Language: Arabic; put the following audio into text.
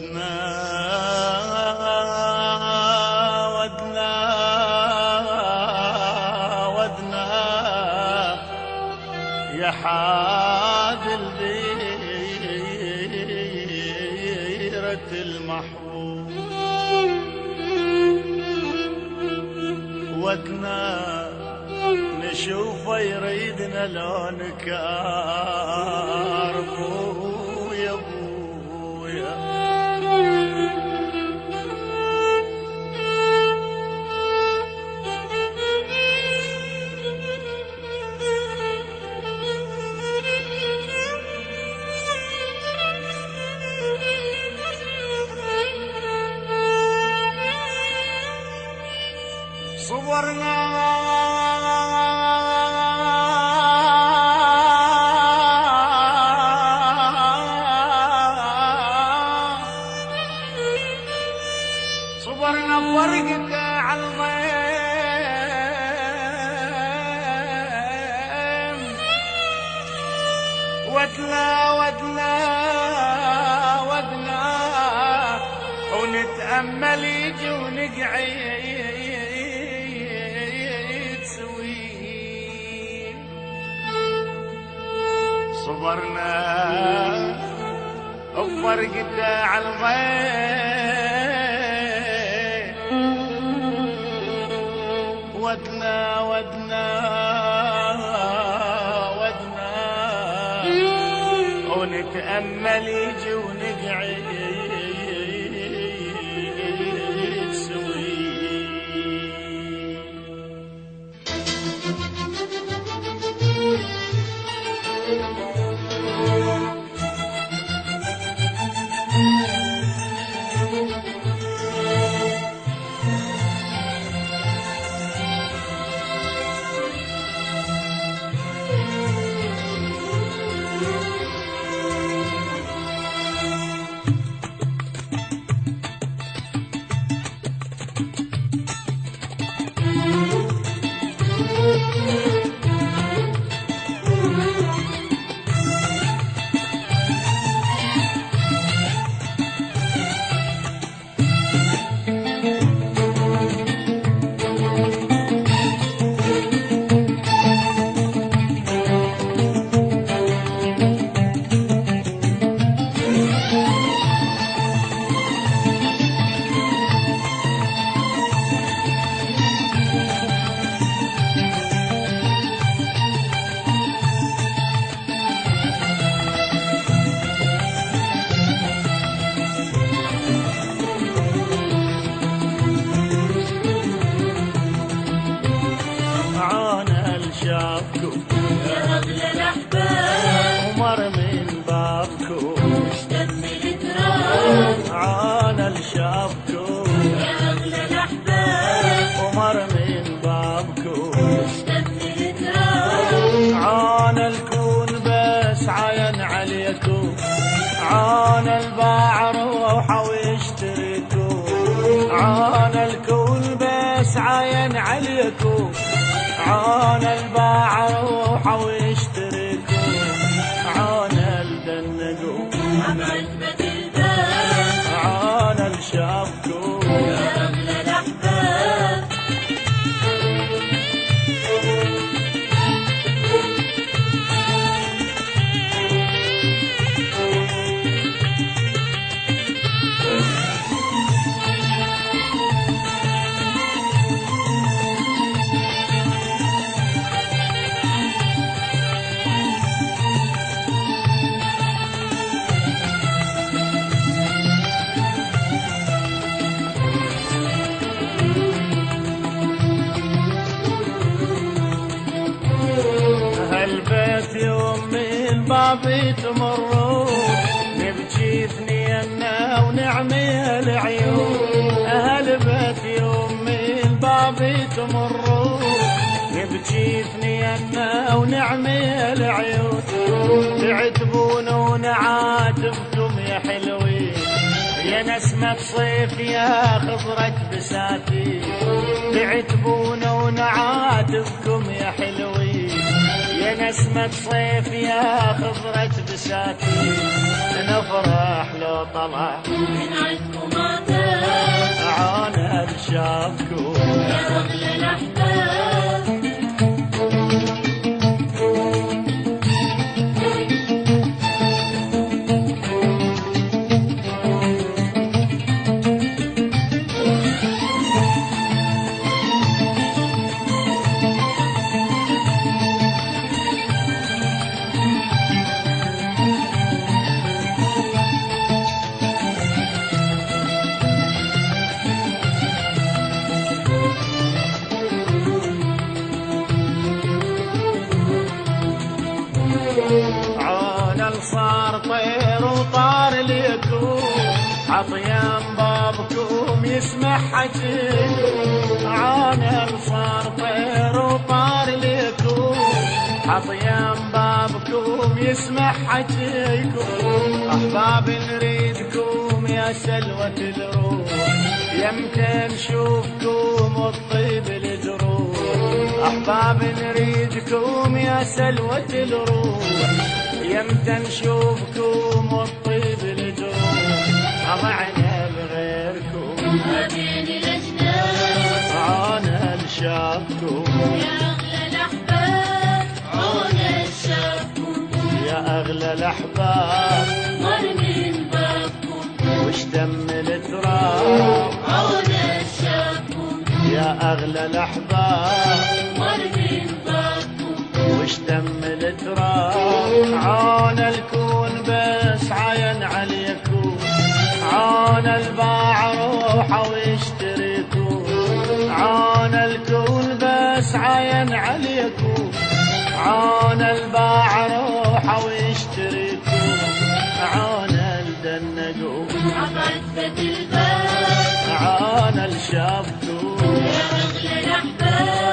ودنا ودنا ودنا يا حاد البيرة المحبوب، ودنا نشوفه يريدنا لونك أربو يا ابويا. صبرنا صبرنا بورقته عالغيم، ودنا ودنا ودنا ونتأمل يجي ونقعد سويه. صبرنا بورقته عالغيم، ودنا ودنا ودنا ونتأمل يجي ونقعد سويه. شافكم يا أغلى الأحباب، ومر من بابكم اشتم التراب. عانى لشافكم يا أغلى الأحباب، ومر من بابكم اشتم التراب. عانى الكون بس عين عليكم، عانى الباع روحه ويشتريكم، عانى الكون بس عين عليكم، عانى الباع روحه ويشتريكم، عانى الدنقوا عم عزبة الباب، عانى لشافكم يا أغلى الأحباب. هالبيت يوم من بابي تمرون، نبكي ثنينا ونعمي العيون. هالبيت يوم من بابي تمرون، نبكي ثنينا ونعمي العيون. تعتبون ونعاتبكم يا حلوين، يا نسمة صيف يا خضرة بساتين. تعتبون ونعاتبكم يا حلوين، يا نسمة صيف يا خضرة بساتين نفرح لو طلع من عندكم عتاب عانى بشافكم يا أغلى الأحباب. عون صار طير وطار لكم عطيان بابكم يسمع حكيكم. عون صار طير وطار لكم عطيان بابكم يسمع حكيكم. احباب نريدكم يا سلوة الروح يمكن نشوفكم والطيب الجروح. احباب نريدكم يا سلوة الروح يمتى نشوفكم والطيب الجروح. طمعنا بغيركم ما بين الأجناس عانى لشافكم يا أغلى الأحباب. عون شافكم يا اغلى الاحباب مر من بابكم وش دم التراب. عون شافكم يا اغلى الاحباب مر من بابكم وش دم التراب. عون الكون بس عين عليكم عون الباع روحه ويشتريكم. عون الكون بس عين عليكم عون الباع روحه ويشتريكم. عون الدنقوا عطفة الباب عون الشافكم يا أغلى الأحباب.